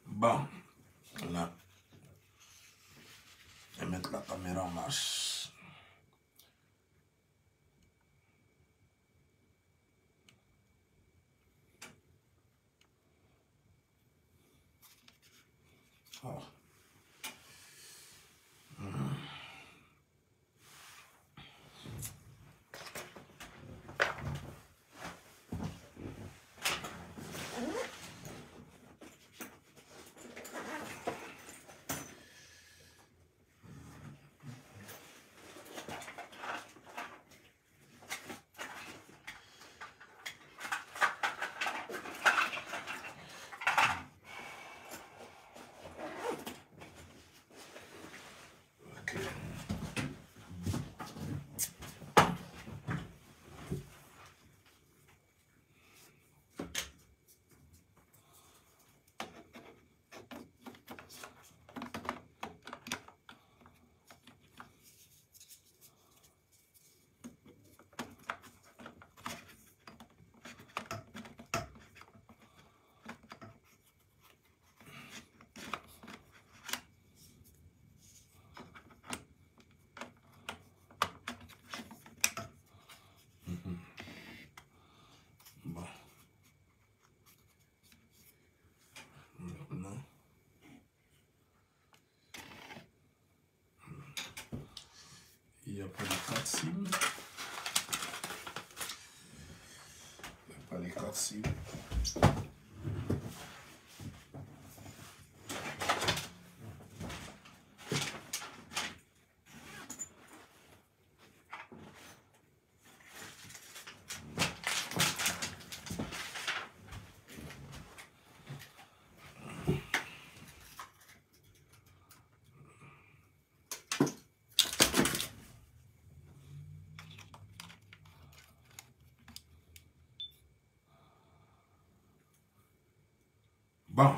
Bon, là, je vais mettre la caméra en marche. Oh. Bon. Maintenant, il n'y a pas les 4 cibles. Il n'y a pas les 4 cibles. Bon.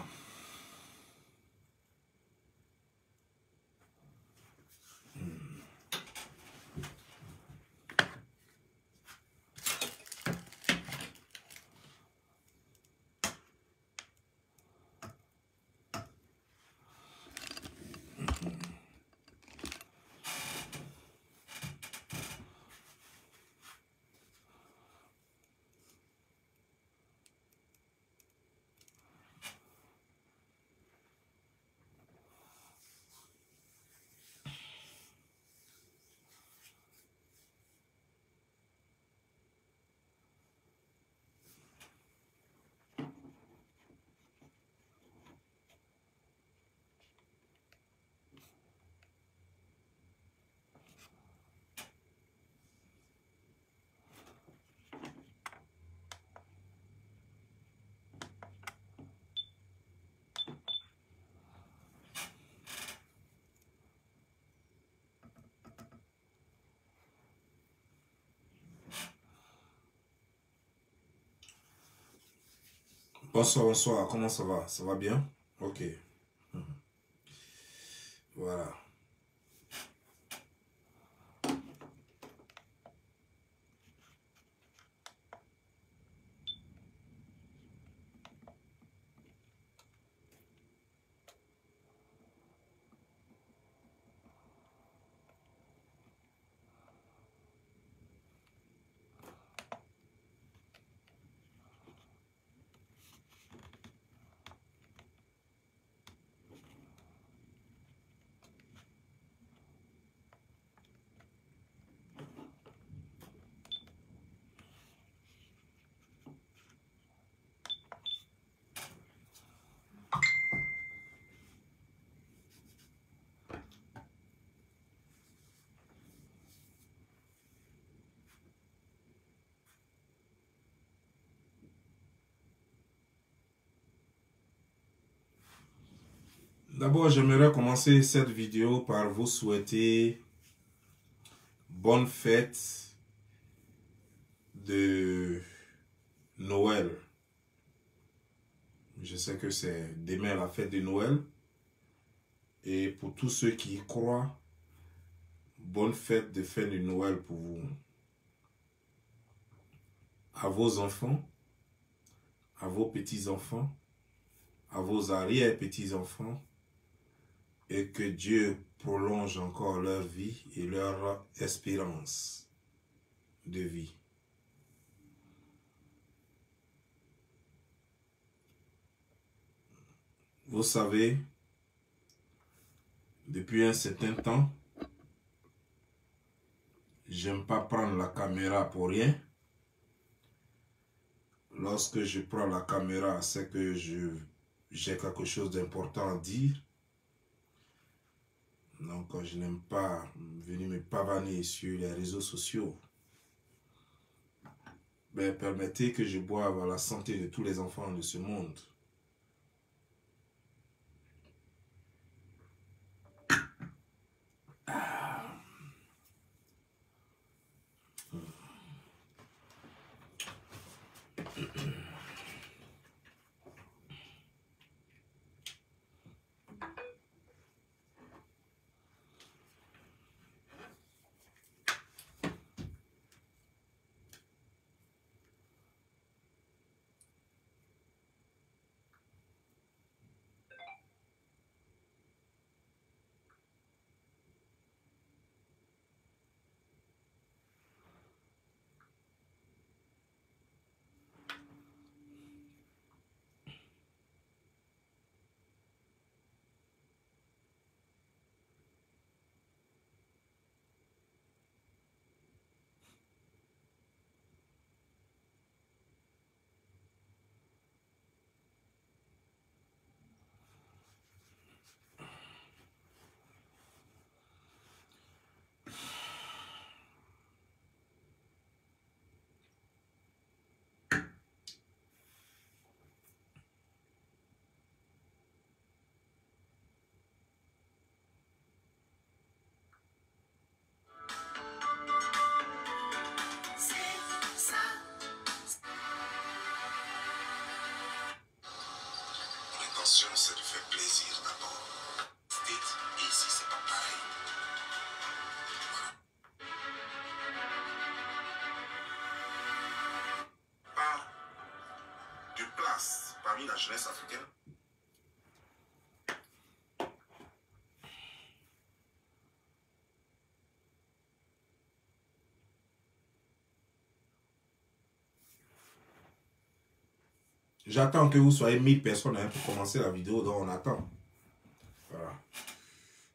Bonsoir, bonsoir, comment ça va? Ça va bien? Ok. Voilà. D'abord, j'aimerais commencer cette vidéo par vous souhaiter bonne fête de Noël. Je sais que c'est demain la fête de Noël. Et pour tous ceux qui y croient, bonne fête de fin de Noël pour vous. À vos enfants, à vos petits-enfants, à vos arrière-petits-enfants, et que Dieu prolonge encore leur vie et leur espérance de vie. Vous savez, depuis un certain temps, j'aime pas prendre la caméra pour rien. Lorsque je prends la caméra, c'est que j'ai quelque chose d'important à dire. Donc, je n'aime pas venir me pavaner sur les réseaux sociaux. Mais permettez que je boive à la santé de tous les enfants de ce monde. C'est de faire plaisir d'abord. Et ici, c'est pas pareil. Pas de place parmi la jeunesse africaine. J'attends que vous soyez 1000 personnes pour commencer la vidéo, donc on attend. Voilà.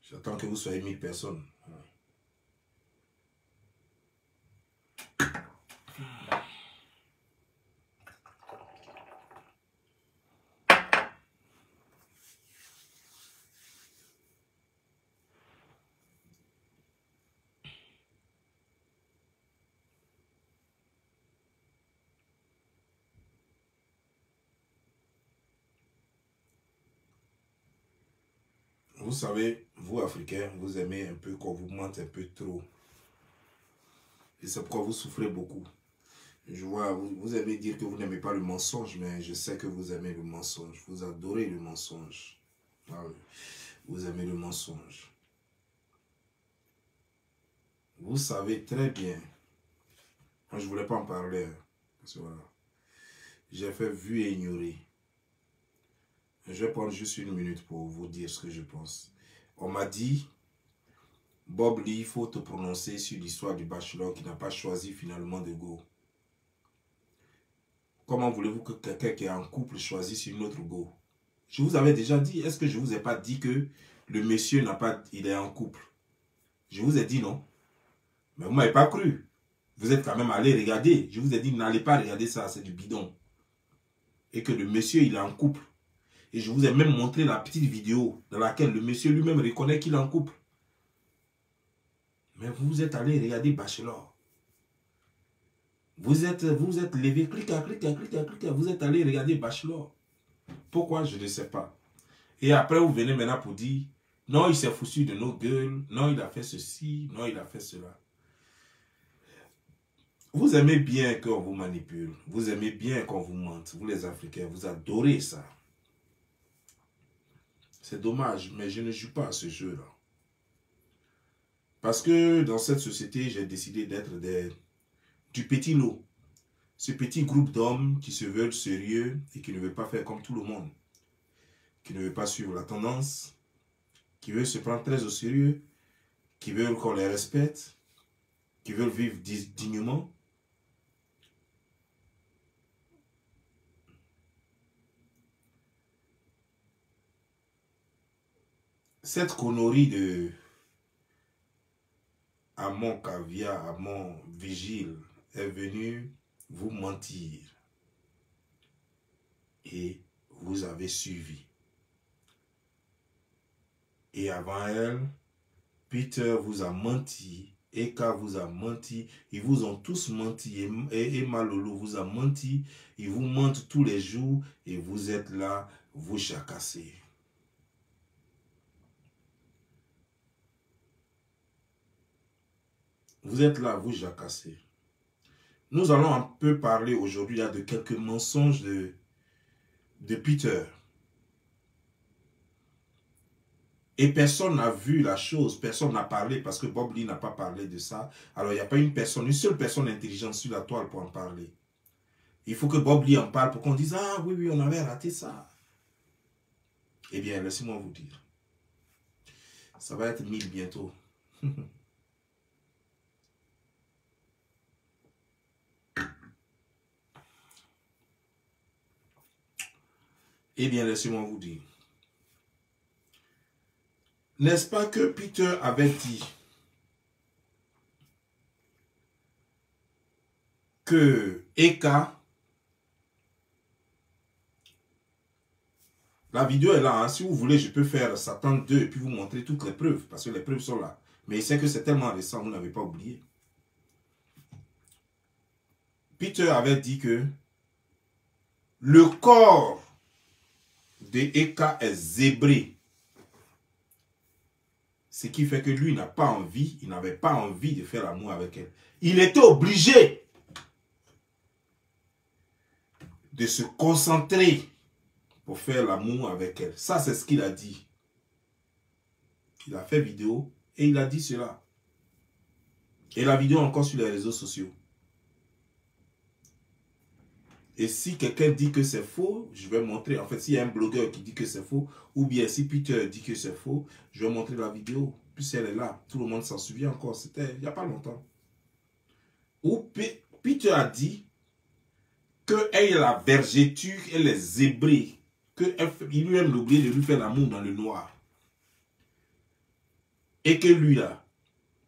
J'attends que vous soyez 1000 personnes. Vous savez, vous Africains, vous aimez un peu qu'on vous mente un peu trop. Et c'est pourquoi vous souffrez beaucoup. Je vois, vous aimez dire que vous n'aimez pas le mensonge, mais je sais que vous aimez le mensonge. Vous adorez le mensonge. Ah oui. Vous aimez le mensonge. Vous savez très bien. Moi, je ne voulais pas en parler. Parce que voilà. J'ai fait vu et ignorer. Je vais prendre juste une minute pour vous dire ce que je pense. On m'a dit, Bob Lee, il faut te prononcer sur l'histoire du bachelor qui n'a pas choisi finalement de go. Comment voulez-vous que quelqu'un qui est en couple choisisse une autre go? Je vous avais déjà dit, est-ce que je ne vous ai pas dit que le monsieur n'a pas, il est en couple? Je vous ai dit non. Mais vous ne m'avez pas cru. Vous êtes quand même allé regarder. Je vous ai dit, n'allez pas regarder ça, c'est du bidon. Et que le monsieur, il est en couple. Et je vous ai même montré la petite vidéo dans laquelle le monsieur lui-même reconnaît qu'il est en couple. Mais vous êtes allé regarder Bachelor. Vous êtes levé, cliquez, vous êtes allé regarder Bachelor. Pourquoi? Je ne sais pas. Et après, vous venez maintenant pour dire, non, il s'est foutu de nos gueules, non, il a fait ceci, non, il a fait cela. Vous aimez bien qu'on vous manipule, vous aimez bien qu'on vous mente, vous les Africains, vous adorez ça. C'est dommage, mais je ne joue pas à ce jeu-là. Parce que dans cette société, j'ai décidé d'être du petit lot. Ce petit groupe d'hommes qui se veulent sérieux et qui ne veulent pas faire comme tout le monde. Qui ne veulent pas suivre la tendance, qui veulent se prendre très au sérieux, qui veulent qu'on les respecte, qui veulent vivre dignement. Cette connerie de Amon Caviar, Amon Vigile est venue vous mentir. Et vous avez suivi. Et avant elle, Peter vous a menti, Eka vous a menti, ils vous ont tous menti, et Malolo vous a menti, ils vous mentent tous les jours, et vous êtes là, vous jacassez. Vous êtes là, vous jacassez. Nous allons un peu parler aujourd'hui de quelques mensonges de Peter. Et personne n'a vu la chose, personne n'a parlé parce que Bob Lee n'a pas parlé de ça. Alors il n'y a pas une seule personne intelligente sur la toile pour en parler. Il faut que Bob Lee en parle pour qu'on dise « Ah oui, oui, on avait raté ça. » Eh bien, laissez-moi vous dire. Ça va être 1000 bientôt. Eh bien, laissez-moi vous dire. N'est-ce pas que Peter avait dit que Eka, la vidéo est là, hein. Si vous voulez, je peux faire Satan 2 et puis vous montrer toutes les preuves, parce que les preuves sont là. Mais c'est que c'est tellement récent, vous n'avez pas oublié. Peter avait dit que le corps de Eka est zébré. Ce qui fait que lui n'a pas envie, il n'avait pas envie de faire l'amour avec elle. Il était obligé de se concentrer pour faire l'amour avec elle. Ça, c'est ce qu'il a dit. Il a fait vidéo et il a dit cela. Et la vidéo est encore sur les réseaux sociaux. Et si quelqu'un dit que c'est faux, je vais montrer. En fait, s'il y a un blogueur qui dit que c'est faux, ou bien si Peter dit que c'est faux, je vais montrer la vidéo. Puis elle est là. Tout le monde s'en souvient encore. C'était il n'y a pas longtemps. Où Peter a dit qu'elle a la vergéture, elle est zébrée. Qu'il lui-même l'oublié de lui faire l'amour dans le noir. Et que lui, là,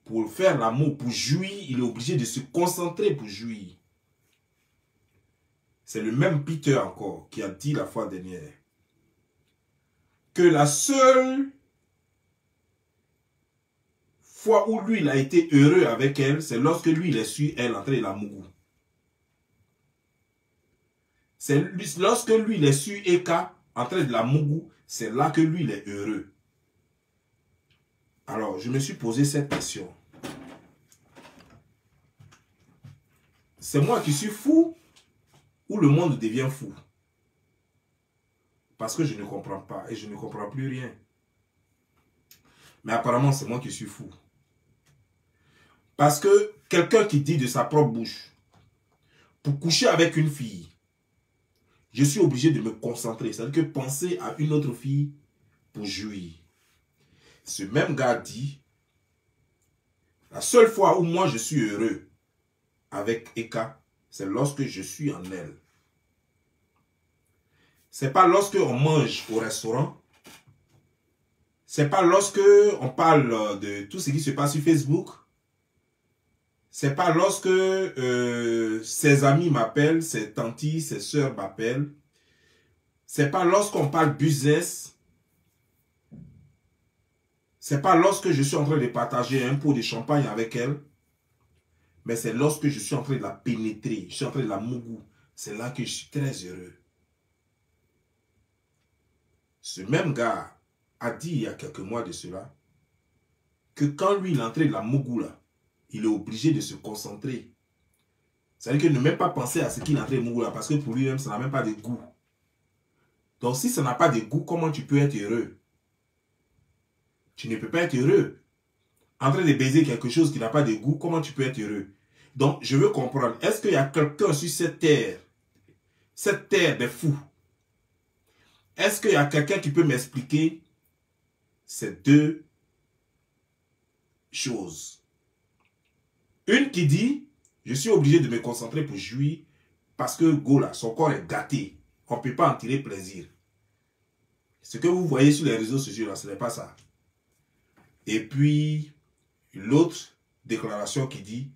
pour faire l'amour, pour jouir, il est obligé de se concentrer pour jouir. C'est le même Peter encore qui a dit la fois dernière que la seule fois où lui il a été heureux avec elle, c'est lorsque lui il est su elle entrer dans la mougou. C'est lorsque lui il est su Eka entrer de la mougou, c'est là que lui il est heureux. Alors je me suis posé cette question. C'est moi qui suis fou ou le monde devient fou? Parce que je ne comprends pas et je ne comprends plus rien. Mais apparemment, c'est moi qui suis fou. Parce que quelqu'un qui dit de sa propre bouche, pour coucher avec une fille, je suis obligé de me concentrer. C'est-à-dire que penser à une autre fille pour jouir. Ce même gars dit, la seule fois où moi je suis heureux avec Eka, c'est lorsque je suis en elle. C'est pas lorsque on mange au restaurant. C'est pas lorsque on parle de tout ce qui se passe sur Facebook. C'est pas lorsque ses amis m'appellent, ses tantis, ses soeurs m'appellent. C'est pas lorsqu'on parle business. C'est pas lorsque je suis en train de partager un pot de champagne avec elle. Mais c'est lorsque je suis en train de la pénétrer. Je suis en train de la mougou. C'est là que je suis très heureux. Ce même gars a dit il y a quelques mois de cela que quand lui, il est entré de la Mougou, là, il est obligé de se concentrer. C'est-à-dire qu'il ne même pas penser à ce qu'il est entré de Mougou, là, parce que pour lui-même, ça n'a même pas de goût. Donc si ça n'a pas de goût, comment tu peux être heureux? Tu ne peux pas être heureux. En train de baiser quelque chose qui n'a pas de goût, comment tu peux être heureux? Donc, je veux comprendre, est-ce qu'il y a quelqu'un sur cette terre des fous? Est-ce qu'il y a quelqu'un qui peut m'expliquer ces deux choses? Une qui dit, je suis obligé de me concentrer pour jouir parce que Gola, son corps est gâté. On ne peut pas en tirer plaisir. Ce que vous voyez sur les réseaux sociaux, là, ce n'est pas ça. Et puis, l'autre déclaration qui dit,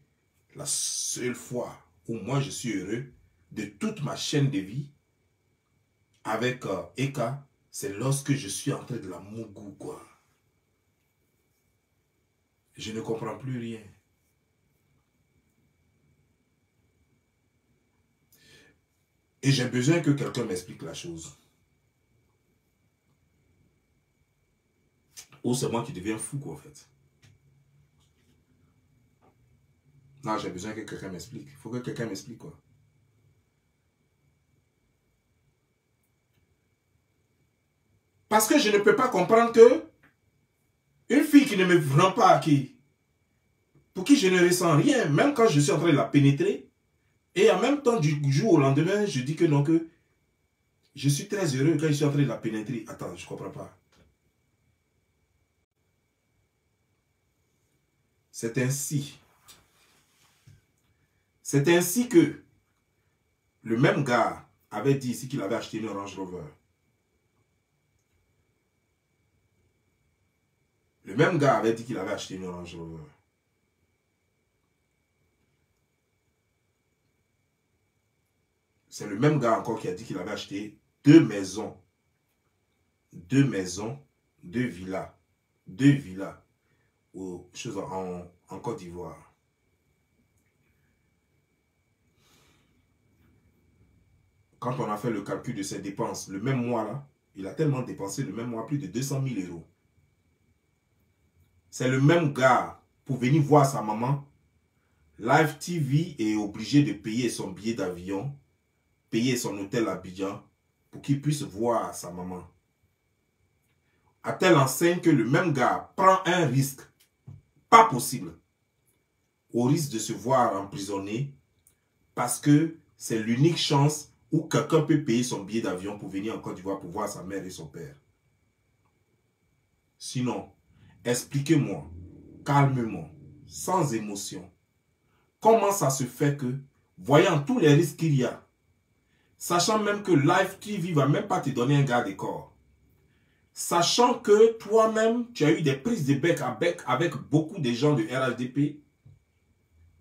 la seule fois où moi je suis heureux de toute ma chaîne de vie avec Eka, c'est lorsque je suis en train de la Mougou, quoi. Je ne comprends plus rien. Et j'ai besoin que quelqu'un m'explique la chose. Ou c'est moi qui deviens fou, quoi, en fait. Non, j'ai besoin que quelqu'un m'explique. Il faut que quelqu'un m'explique, quoi. Parce que je ne peux pas comprendre que une fille qui ne me rend pas, pour qui je ne ressens rien, même quand je suis en train de la pénétrer, et en même temps, du jour au lendemain, je dis que non, que je suis très heureux quand je suis en train de la pénétrer. Attends, je ne comprends pas. C'est ainsi. C'est ainsi que le même gars avait dit ici qu'il avait acheté une Range Rover. Le même gars avait dit qu'il avait acheté une Range Rover. C'est le même gars encore qui a dit qu'il avait acheté deux maisons, deux villas en Côte d'Ivoire. Quand on a fait le calcul de ses dépenses, le même mois là, il a tellement dépensé le même mois plus de 200 000 €. C'est le même gars, pour venir voir sa maman, Live TV est obligé de payer son billet d'avion, payer son hôtel à Abidjan, pour qu'il puisse voir sa maman. À telle enseigne que le même gars prend un risque, pas possible, au risque de se voir emprisonné, parce que c'est l'unique chance où quelqu'un peut payer son billet d'avion pour venir en Côte d'Ivoire pour voir sa mère et son père. Sinon, expliquez-moi, calmement, sans émotion, comment ça se fait que, voyant tous les risques qu'il y a, sachant même que Live TV ne va même pas te donner un garde corps, sachant que toi-même, tu as eu des prises de bec à bec avec beaucoup de gens de RHDP,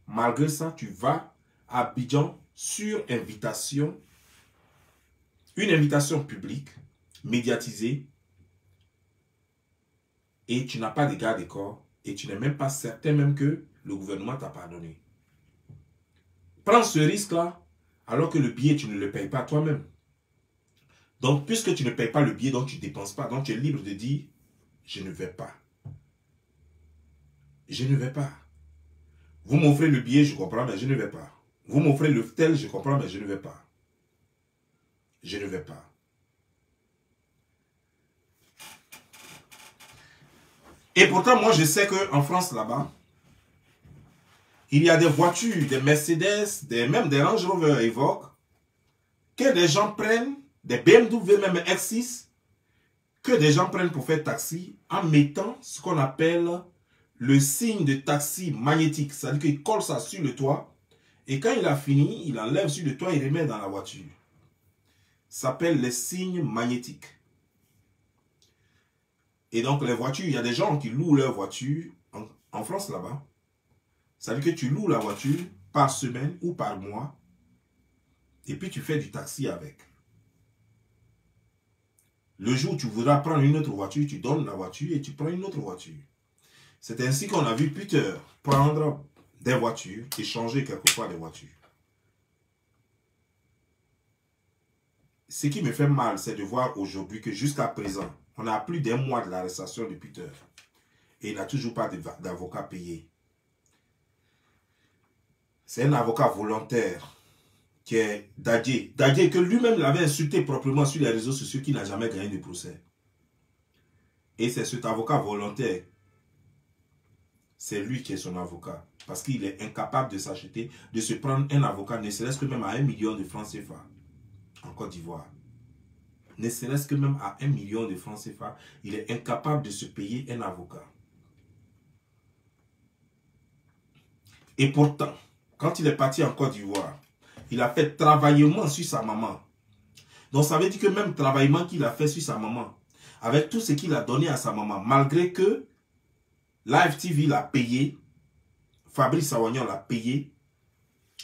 malgré ça, tu vas à Abidjan sur invitation, une invitation publique, médiatisée, et tu n'as pas de garde corps, et tu n'es même pas certain même que le gouvernement t'a pardonné. Prends ce risque-là, alors que le billet, tu ne le payes pas toi-même. Donc, puisque tu ne payes pas le billet, donc tu ne dépenses pas, donc tu es libre de dire, je ne vais pas. Je ne vais pas. Vous m'offrez le billet, je comprends, mais je ne vais pas. Vous m'offrez le tel, je comprends, mais je ne vais pas. Je ne vais pas. Et pourtant, moi, je sais qu'en France, là-bas, il y a des voitures, des Mercedes, même des Range Rover Evoque, que des gens prennent, des BMW, même X6, que des gens prennent pour faire taxi, en mettant ce qu'on appelle le signe de taxi magnétique. C'est-à-dire qu'il colle ça sur le toit, et quand il a fini, il enlève sur le toit et remet dans la voiture. Ça s'appelle les signes magnétiques. Et donc, les voitures, il y a des gens qui louent leur voiture en France là-bas. Ça veut dire que tu loues la voiture par semaine ou par mois et puis tu fais du taxi avec. Le jour où tu voudras prendre une autre voiture, tu donnes la voiture et tu prends une autre voiture. C'est ainsi qu'on a vu Peter prendre des voitures et changer quelquefois des voitures. ce qui me fait mal, c'est de voir aujourd'hui que jusqu'à présent, on a plus d'un mois de l'arrestation de Peter. Et il n'a toujours pas d'avocat payé. C'est un avocat volontaire qui est Dadje. Dadje que lui-même l'avait insulté proprement sur les réseaux sociaux, qui n'a jamais gagné de procès. Et c'est cet avocat volontaire, c'est lui qui est son avocat. Parce qu'il est incapable de s'acheter, de se prendre un avocat, ne serait-ce que même à 1 million de francs CFA en Côte d'Ivoire. Ne serait-ce que même à 1 million de francs CFA, il est incapable de se payer un avocat. Et pourtant, quand il est parti en Côte d'Ivoire, il a fait travaillement sur sa maman. Donc ça veut dire que même travaillement qu'il a fait sur sa maman, avec tout ce qu'il a donné à sa maman, malgré que Live TV l'a payé, Fabrice Awagnon l'a payé,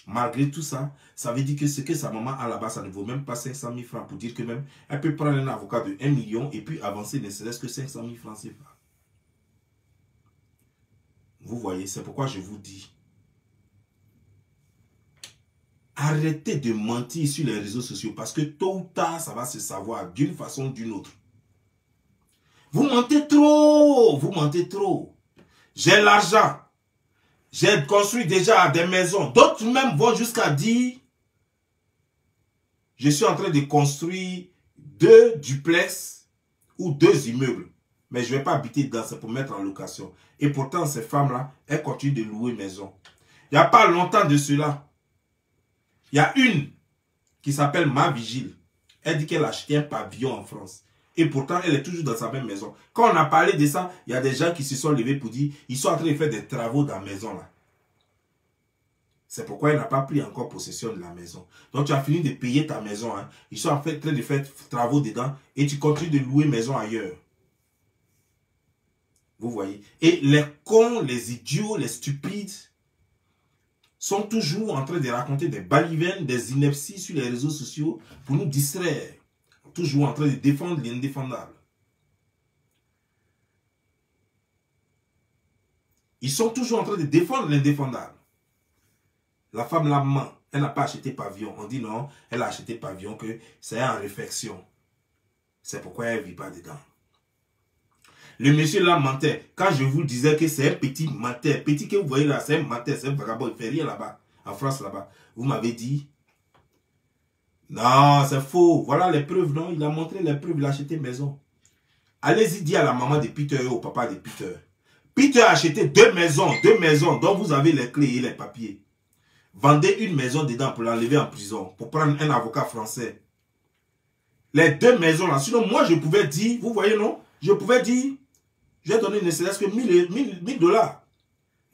malgré tout ça, ça veut dire que ce que sa maman a là-bas, ça ne vaut même pas 500 000 francs pour dire que même elle peut prendre un avocat de 1 million et puis avancer ne serait-ce que 500 000 francs CFA. Vous voyez, c'est pourquoi je vous dis, arrêtez de mentir sur les réseaux sociaux parce que tôt ou tard, ça va se savoir d'une façon ou d'une autre. Vous mentez trop, vous mentez trop. J'ai l'argent. J'ai construit déjà des maisons. D'autres même vont jusqu'à dire, je suis en train de construire 2 duplex ou 2 immeubles. Mais je ne vais pas habiter dedans, c'est pour mettre en location. Et pourtant, ces femmes-là, elles continuent de louer maison. Il n'y a pas longtemps de cela, il y a une qui s'appelle Ma Vigile. Elle dit qu'elle a acheté un pavillon en France. Et pourtant, elle est toujours dans sa même maison. Quand on a parlé de ça, il y a des gens qui se sont levés pour dire ils sont en train de faire des travaux dans la maison là. C'est pourquoi elle n'a pas pris encore possession de la maison. Donc tu as fini de payer ta maison. Hein. Ils sont en train de faire travaux dedans et tu continues de louer maison ailleurs. Vous voyez. Et les cons, les idiots, les stupides sont toujours en train de raconter des balivernes, des inepties sur les réseaux sociaux pour nous distraire. Toujours en train de défendre l'indéfendable. Ils sont toujours en train de défendre l'indéfendable. La femme là ment. Elle n'a pas acheté pavillon. On dit non, elle a acheté pavillon que c'est en réflexion. C'est pourquoi elle ne vit pas dedans. Le monsieur là mentait. Quand je vous disais que c'est un petit menteur, petit que vous voyez là, c'est un menteur, c'est un vagabond, il ne fait rien là-bas, en France là-bas. Vous m'avez dit, non, c'est faux. Voilà les preuves, non? Il a montré les preuves, il a acheté maison. Allez-y dire à la maman de Peter et au papa de Peter. Peter a acheté 2 maisons dont vous avez les clés et les papiers. Vendez une maison dedans pour l'enlever en prison, pour prendre un avocat français. Les 2 maisons là, sinon moi je pouvais dire, vous voyez non? Je pouvais dire, je vais donner ne serait-ce que 1000 dollars.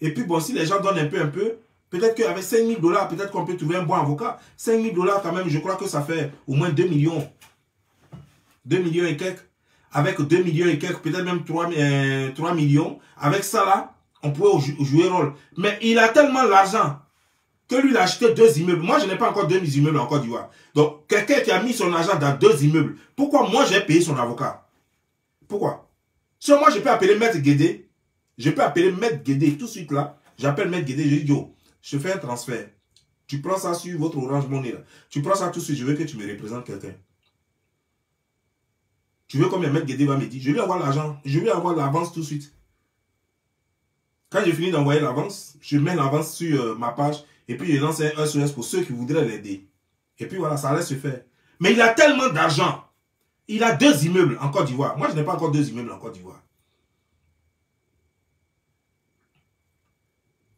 Et puis bon, si les gens donnent un peu, peut-être qu'avec 5 000 dollars, peut-être qu'on peut trouver un bon avocat. 5 000 dollars quand même, je crois que ça fait au moins 2 millions. 2 millions et quelques. Avec 2 millions et quelques, peut-être même 3 millions. Avec ça là, on pourrait jouer rôle. Mais il a tellement l'argent que lui il a acheté 2 immeubles. Moi, je n'ai pas encore 2 immeubles en Côte d'Ivoire. Donc, quelqu'un qui a mis son argent dans 2 immeubles, pourquoi moi j'ai payé son avocat? Pourquoi? Si moi je peux appeler Maître Guédé, je peux appeler Maître Guédé tout de suite là. J'appelle Maître Guédé, je dis yo, je fais un transfert. Tu prends ça sur votre Orange Money là. Tu prends ça tout de suite, je veux que tu me représentes quelqu'un. Tu veux combien Maître Guédé va me dire? Je lui envoie l'argent, je lui envoie l'avance tout de suite. Quand j'ai fini d'envoyer l'avance, je mets l'avance sur ma page et puis je lance un SOS pour ceux qui voudraient l'aider. Et puis voilà, ça allait se faire. Mais il a tellement d'argent. Il a 2 immeubles en Côte d'Ivoire. Moi, je n'ai pas encore 2 immeubles en Côte d'Ivoire.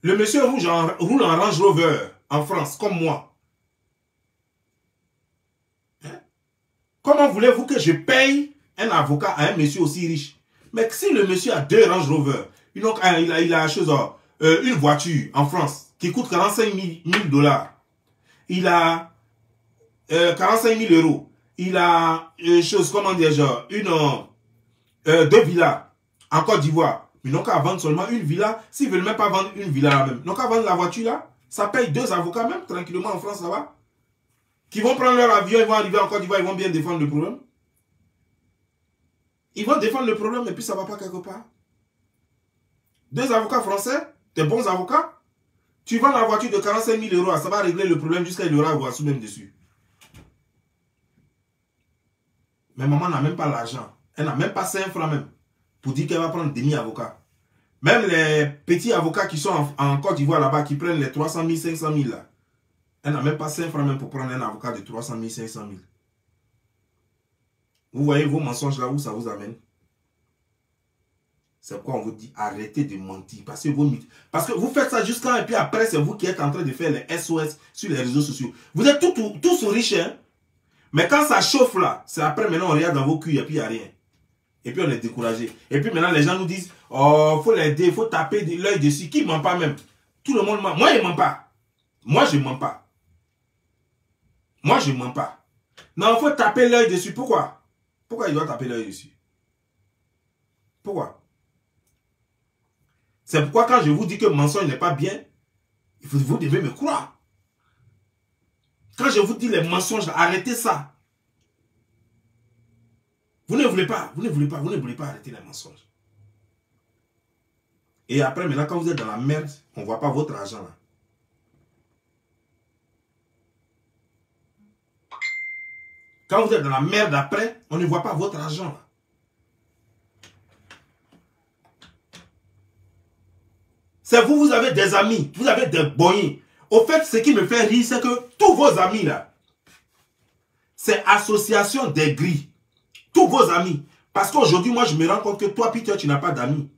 Le monsieur roule en Range Rover en France, comme moi. Hein? Comment voulez-vous que je paye un avocat à un monsieur aussi riche? Mais si le monsieur a 2 Range Rover, il a une voiture en France qui coûte 45 000 dollars. Il a 45 000 euros. Il a comment dire, genre, 2 villas en Côte d'Ivoire. Ils n'ont qu'à vendre seulement une villa. S'ils ne veulent même pas vendre une villa là même, ils n'ont qu'à vendre la voiture là. Ça paye 2 avocats même tranquillement en France là-bas. Qui vont prendre leur avion, ils vont arriver en Côte d'Ivoire, ils vont bien défendre le problème. Ils vont défendre le problème et puis ça ne va pas quelque part. 2 avocats français, des bons avocats. Tu vends la voiture de 45 000 euros, ça va régler le problème jusqu'à il y aura un voici même dessus. Mais maman n'a même pas l'argent. Elle n'a même pas 5 francs même. Pour dire qu'elle va prendre demi-avocat. Même les petits avocats qui sont en Côte d'Ivoire là-bas, qui prennent les 300 000, 500 000 là. Elle n'a même pas 5 francs même pour prendre un avocat de 300 000, 500 000. Vous voyez vos mensonges là où ça vous amène? C'est pourquoi on vous dit arrêtez de mentir. Parce que vous faites ça jusqu'à et puis après c'est vous qui êtes en train de faire les SOS sur les réseaux sociaux. Vous êtes tous riches, hein? Mais quand ça chauffe là, c'est après maintenant on regarde dans vos culs et puis il n'y a rien. Et puis on est découragé. Et puis maintenant les gens nous disent, oh, faut l'aider, il faut taper l'œil dessus. Qui ne ment pas même? Tout le monde ment. Moi je ne mens pas. Moi je ne mens pas. Moi je ne mens pas. Non, il faut taper l'œil dessus. Pourquoi? Pourquoi il doit taper l'œil dessus? Pourquoi? C'est pourquoi quand je vous dis que le mensonge n'est pas bien, vous devez me croire. Quand je vous dis les mensonges, arrêtez ça. Vous ne voulez pas arrêter les mensonges. Et après, maintenant, quand vous êtes dans la merde, on ne voit pas votre argent là. Quand vous êtes dans la merde après, on ne voit pas votre argent là. C'est vous, vous avez des amis, vous avez des boyens. Au fait, ce qui me fait rire, c'est que tous vos amis là, c'est association des gris. Tous vos amis. Parce qu'aujourd'hui, moi, je me rends compte que toi, Peter, tu n'as pas d'amis.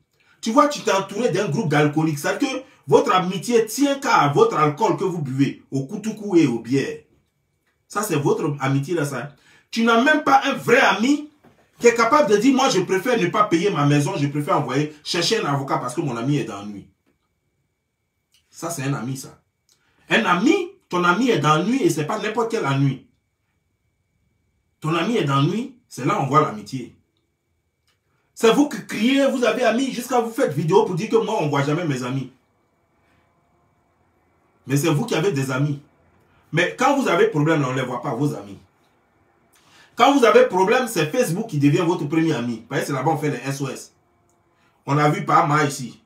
Tu vois, tu t'es entouré d'un groupe d'alcooliques. C'est-à-dire que votre amitié tient qu'à votre alcool que vous buvez, au koutoukou et aux bières. Ça, c'est votre amitié là, ça. Tu n'as même pas un vrai ami qui est capable de dire, moi, je préfère ne pas payer ma maison, je préfère envoyer chercher un avocat parce que mon ami est dans la nuit. Ça, c'est un ami, ça. Un ami, ton ami est dans la nuit et c'est pas n'importe quelle nuit. Ton ami est dans la nuit, c'est là on voit l'amitié. C'est vous qui criez, vous avez amis, jusqu'à vous faites vidéo pour dire que moi, on ne voit jamais mes amis. Mais c'est vous qui avez des amis. Mais quand vous avez problème, on ne les voit pas, vos amis. Quand vous avez problème, c'est Facebook qui devient votre premier ami. Vous voyez, c'est là-bas on fait les SOS. On a vu Parma ici.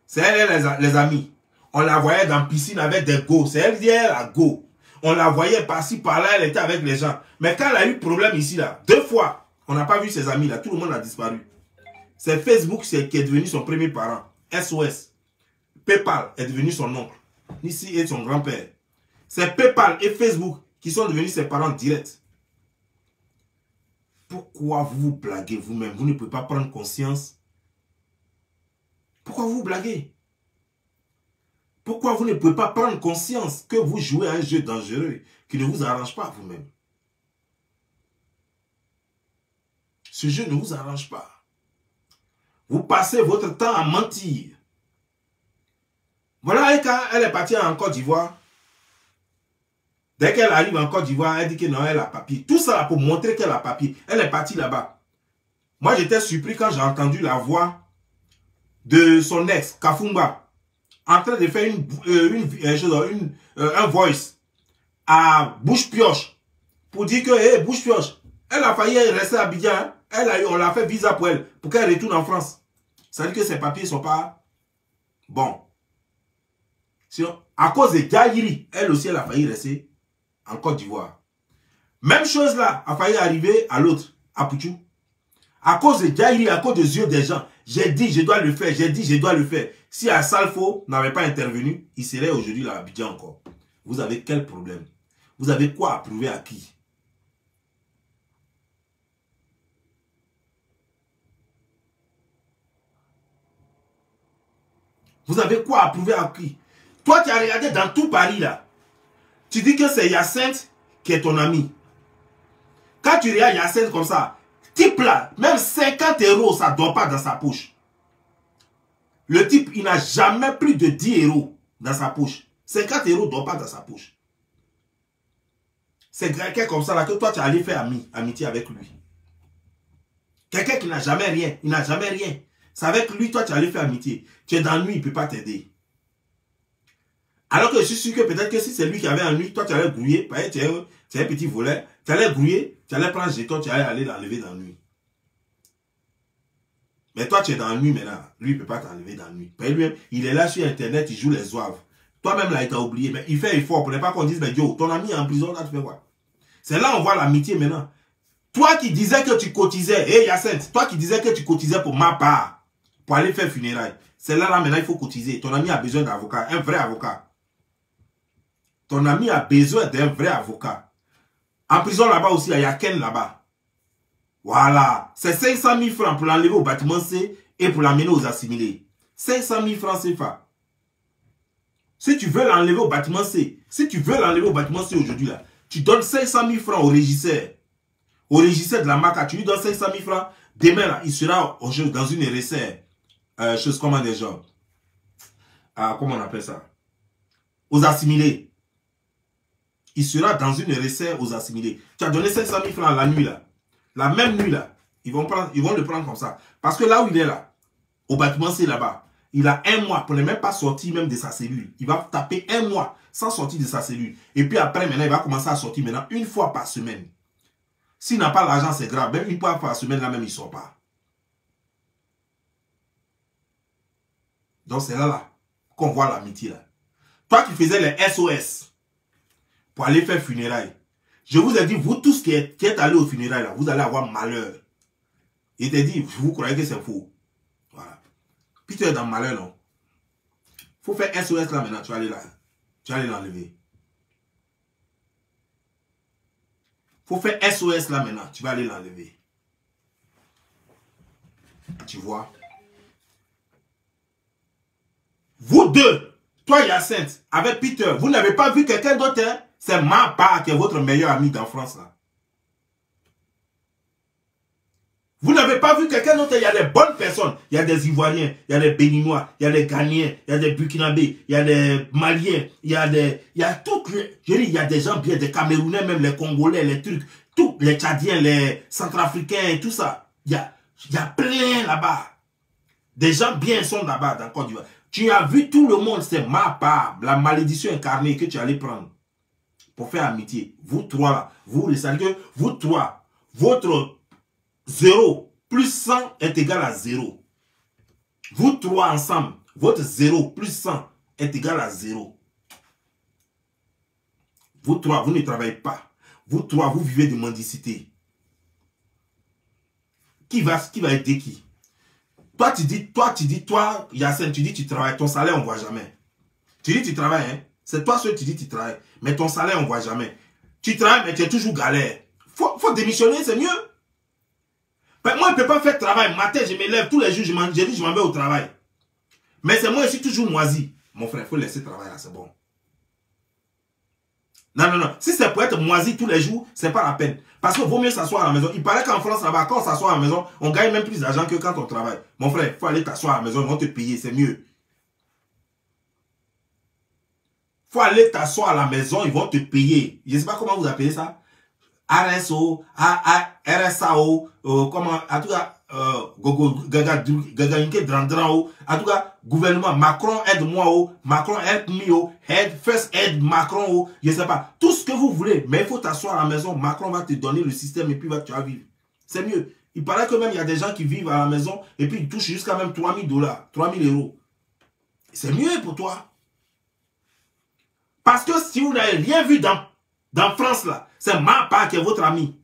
C'est elle les amis. On la voyait dans la piscine avec des go. C'est elle qui est la go. On la voyait par-ci, par-là, elle était avec les gens. Mais quand elle a eu problème ici, là, 2 fois, on n'a pas vu ses amis, là. Tout le monde a disparu. C'est Facebook qui est devenu son premier parent. SOS. PayPal est devenu son oncle. Ici est son grand-père. C'est PayPal et Facebook qui sont devenus ses parents directs. Pourquoi vous vous blaguez vous-même? Vous ne pouvez pas prendre conscience. Pourquoi vous vous blaguez? Pourquoi vous ne pouvez pas prendre conscience que vous jouez à un jeu dangereux qui ne vous arrange pas vous-même? Ce jeu ne vous arrange pas. Vous passez votre temps à mentir. Voilà, quand elle est partie en Côte d'Ivoire, dès qu'elle arrive en Côte d'Ivoire, elle dit que non, elle a papier. Tout ça pour montrer qu'elle a papier. Elle est partie là-bas. Moi, j'étais surpris quand j'ai entendu la voix de son ex, Kafumba, en train de faire un voice à Bouche Pioche pour dire que, hey, Bouche Pioche, elle a failli rester à Abidjan. Hein? On l'a fait visa pour elle, pour qu'elle retourne en France. Ça veut dire que ses papiers ne sont pas bons. À cause de Diaïri, elle aussi, elle a failli rester en Côte d'Ivoire. Même chose là, a failli arriver à l'autre, à Pouchou. À cause de Diaïri, à cause des yeux des gens, j'ai dit, je dois le faire, j'ai dit, je dois le faire. Si Assalfo n'avait pas intervenu, il serait aujourd'hui là à Abidjan encore. Vous avez quel problème? Vous avez quoi à prouver à qui? Vous avez quoi à prouver à qui? Toi, tu as regardé dans tout Paris là. Tu dis que c'est Hyacinthe qui est ton ami. Quand tu regardes Hyacinthe comme ça, type là, même 50 €, ça ne dort pas dans sa poche. Le type, il n'a jamais plus de 10 € dans sa poche. 50 € ne dort pas dans sa poche. C'est quelqu'un comme ça là que toi, tu es allé faire amitié avec lui. Quelqu'un qui n'a jamais rien. Il n'a jamais rien. C'est avec lui, toi, tu es allé faire amitié. Tu es dans la nuit, il ne peut pas t'aider. Alors que je suis sûr que peut-être que si c'est lui qui avait un nuit, toi, tu allais grouiller. Tu es un petit voleur. Tu allais grouiller, tu allais prendre jeton, tu allais aller l'enlever dans la nuit. Mais toi, tu es dans la nuit maintenant. Lui, il ne peut pas t'enlever dans la nuit. Lui-même, il est là sur Internet, il joue les zouaves. Toi-même, là, il t'a oublié. Mais il fait effort pour ne pas qu'on dise, mais yo, ton ami est en prison, là, tu fais quoi? C'est là on voit l'amitié maintenant. Toi qui disais que tu cotisais, hé Yacinthe, toi qui disais que tu cotisais pour ma part, pour aller faire funérailles, c'est là, maintenant, il faut cotiser. Ton ami a besoin d'avocat, un vrai avocat. Ton ami a besoin d'un vrai avocat. En prison là-bas aussi, il y a Ken là-bas. Voilà. C'est 500 000 francs pour l'enlever au bâtiment C et pour l'amener aux assimilés. 500 000 francs CFA. Si tu veux l'enlever au bâtiment C, si tu veux l'enlever au bâtiment C aujourd'hui, là, tu donnes 500 000 francs au régisseur. Au régisseur de la MACA, tu lui donnes 500 000 francs. Demain, là, il sera dans une RSR. Chose comment des gens. Comment on appelle ça? Aux assimilés. Il sera dans une RSR aux assimilés. Tu as donné 500 000 francs la nuit, là. La même nuit, là. Ils vont le prendre comme ça. Parce que là où il est, là, au bâtiment C, là-bas, il a un mois pour ne même pas sortir même de sa cellule. Il va taper un mois sans sortir de sa cellule. Et puis après, maintenant, il va commencer à sortir maintenant une fois par semaine. S'il n'a pas l'argent, c'est grave. Même une fois par semaine, là même, il ne sort pas. Donc, c'est là qu'on voit l'amitié, là. Toi qui faisais les SOS pour aller faire funérailles, je vous ai dit, vous tous qui êtes allés aux funérailles, là, vous allez avoir malheur. Il t'a dit, vous croyez que c'est faux. Voilà. Puis tu es dans le malheur, non? Il faut faire SOS là maintenant, tu vas aller là. Tu vas aller l'enlever. Il faut faire SOS là maintenant, tu vas aller l'enlever. Tu vois? Vous deux, toi Yacinthe, avec Peter, vous n'avez pas vu quelqu'un d'autre, hein? C'est ma part qui est votre meilleur ami dans France là. Vous n'avez pas vu quelqu'un d'autre, il y a des bonnes personnes. Il y a des Ivoiriens, il y a des Béninois, il y a des Ghanéens, il y a des Burkinabés, il y a des Maliens, il y a toutes les... Je dis, il y a des gens bien, des Camerounais, même les Congolais, les trucs, tous les Tchadiens, les Centrafricains et tout ça. Il y a plein là-bas. Des gens bien sont là-bas dans Côte d'Ivoire. Tu as vu tout le monde, c'est ma part, la malédiction incarnée que tu allais prendre pour faire amitié. Vous trois là, vous le savez que vous trois, votre 0 plus 100 est égal à 0. Vous trois ensemble, votre 0 plus 100 est égal à 0. Vous trois, vous ne travaillez pas. Vous trois, vous vivez de mendicité. Qui va aider qui? Toi, Yacine, tu dis tu travailles, ton salaire, on ne voit jamais. Tu dis tu travailles, hein? C'est toi seul, tu dis tu travailles. Mais ton salaire, on ne voit jamais. Tu travailles, mais tu es toujours galère. Faut démissionner, c'est mieux. Ben, moi, je ne peux pas faire travail. Matin, je me lève tous les jours, je m'en vais au travail. Mais c'est moi, je suis toujours moisi. Mon frère, il faut laisser travailler là, c'est bon. Non, non, non. Si c'est pour être moisi tous les jours, c'est pas la peine. Parce qu'il vaut mieux s'asseoir à la maison. Il paraît qu'en France, là-bas, quand on s'assoit à la maison, on gagne même plus d'argent que quand on travaille. Mon frère, il faut aller t'asseoir à la maison, ils vont te payer, c'est mieux. Il faut aller t'asseoir à la maison, ils vont te payer. Je ne sais pas comment vous appelez ça. RSO, RSAO, comment, en tout cas, en tout cas, gouvernement, Macron aide-moi, Macron aide me, first aide Macron, je ne sais pas, tout ce que vous voulez, mais il faut t'asseoir à la maison, Macron va te donner le système et puis tu vas vivre. C'est mieux. Il paraît que même il y a des gens qui vivent à la maison et puis ils touchent jusqu'à même 3 000 $, 3 000 euros. C'est mieux pour toi. Parce que si vous n'avez rien vu dans France là, c'est ma part qui est votre ami.